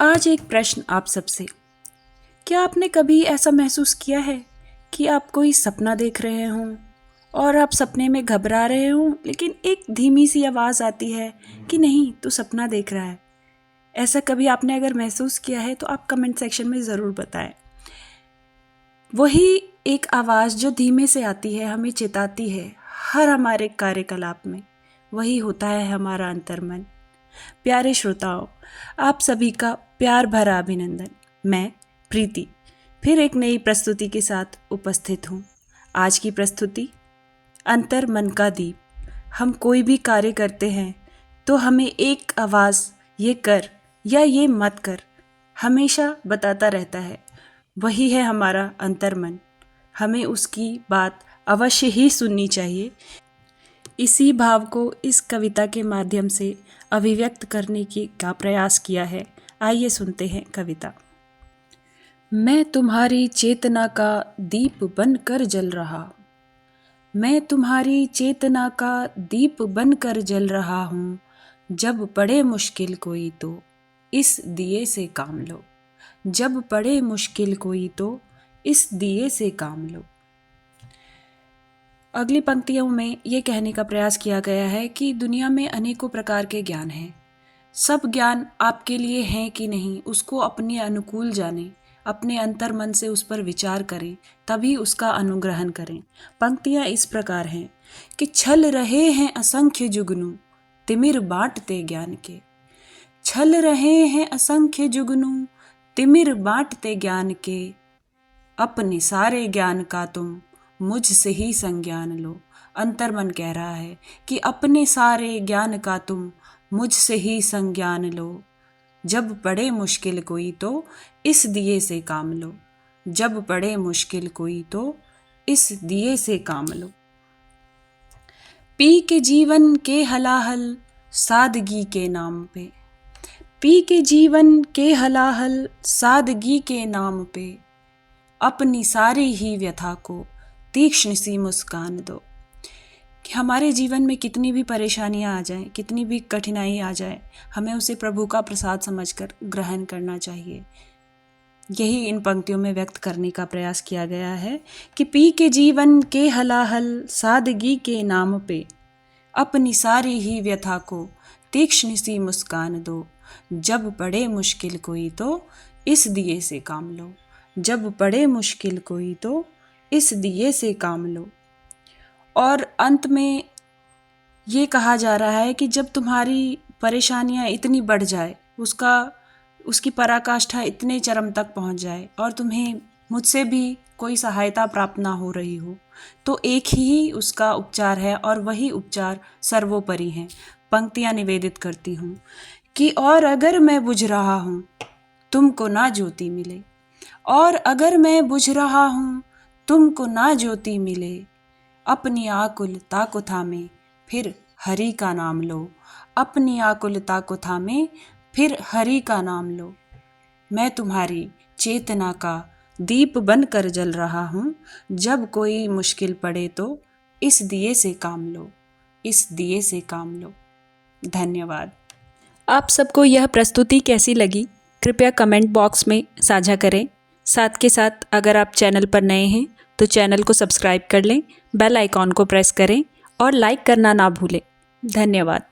आज एक प्रश्न आप सबसे। क्या आपने कभी ऐसा महसूस किया है कि आप कोई सपना देख रहे हों और आप सपने में घबरा रहे हों, लेकिन एक धीमी सी आवाज़ आती है कि नहीं, तू सपना देख रहा है। ऐसा कभी आपने अगर महसूस किया है तो आप कमेंट सेक्शन में ज़रूर बताएं। वही एक आवाज़ जो धीमे से आती है, हमें चेताती है हर हमारे कार्यकलाप में, वही होता है हमारा अंतर्मन। प्यारे श्रोताओं, आप सभी का प्यार भरा अभिनंदन। मैं प्रीति फिर एक नई प्रस्तुति के साथ उपस्थित हूँ। आज की प्रस्तुति अंतर्मन का दीप। हम कोई भी कार्य करते हैं तो हमें एक आवाज़ ये कर या ये मत कर हमेशा बताता रहता है। वही है हमारा अंतर्मन। हमें उसकी बात अवश्य ही सुननी चाहिए। इसी भाव को इस कविता के माध्यम से अभिव्यक्त करने का प्रयास किया है। आइए सुनते हैं कविता। मैं तुम्हारी चेतना का दीप बनकर जल रहा, मैं तुम्हारी चेतना का दीप बनकर जल रहा हूँ। जब पड़े मुश्किल कोई तो इस दिए से काम लो, जब पड़े मुश्किल कोई तो इस दिए से काम लो। अगली पंक्तियों में ये कहने का प्रयास किया गया है कि दुनिया में अनेकों प्रकार के ज्ञान हैं। सब ज्ञान आपके लिए हैं कि नहीं, उसको अपने अनुकूल जानें, अपने अंतर्मन से उस पर विचार करें, तभी उसका अनुग्रहण करें। पंक्तियाँ इस प्रकार हैं कि छल रहे हैं असंख्य जुगनू तिमिर बांटते ज्ञान के, छल रहे हैं असंख्य जुगनू तिमिर बांटते ज्ञान के। अपने सारे ज्ञान का तुम मुझसे ही संज्ञान लो। अंतर्मन कह रहा है कि अपने सारे ज्ञान का तुम मुझसे ही संज्ञान लो। जब पड़े मुश्किल कोई तो इस दिए से काम लो, जब पड़े मुश्किल कोई तो इस दिए से काम लो। पी के जीवन के हलाहल सादगी के नाम पे, पी के जीवन के हलाहल सादगी के नाम पे। अपनी सारी ही व्यथा को तीक्ष्ण सी मुस्कान दो। कि हमारे जीवन में कितनी भी परेशानियां आ जाएं, कितनी भी कठिनाई आ जाए, हमें उसे प्रभु का प्रसाद समझकर ग्रहण करना चाहिए। यही इन पंक्तियों में व्यक्त करने का प्रयास किया गया है कि पी के जीवन के हलाहल सादगी के नाम पे अपनी सारी ही व्यथा को तीक्ष्ण सी मुस्कान दो। जब पड़े मुश्किल कोई तो इस दिए से काम लो, जब पड़े मुश्किल कोई तो इस दिए से काम लो। और अंत में ये कहा जा रहा है कि जब तुम्हारी परेशानियां इतनी बढ़ जाए, उसकी पराकाष्ठा इतने चरम तक पहुंच जाए और तुम्हें मुझसे भी कोई सहायता प्राप्त ना हो रही हो, तो एक ही उसका उपचार है और वही उपचार सर्वोपरि है। पंक्तियां निवेदित करती हूँ कि और अगर मैं बुझ रहा हूँ तुमको ना ज्योति मिले, और अगर मैं बुझ रहा हूँ तुमको ना ज्योति मिले। अपनी आकुलता को थामे फिर हरि का नाम लो, अपनी आकुलता को थामे फिर हरि का नाम लो। मैं तुम्हारी चेतना का दीप बनकर जल रहा हूँ। जब कोई मुश्किल पड़े तो इस दिए से काम लो, इस दिए से काम लो। धन्यवाद। आप सबको यह प्रस्तुति कैसी लगी कृपया कमेंट बॉक्स में साझा करें। साथ के साथ अगर आप चैनल पर नए हैं तो चैनल को सब्सक्राइब कर लें, बेल आइकॉन को प्रेस करें और लाइक करना ना भूलें। धन्यवाद।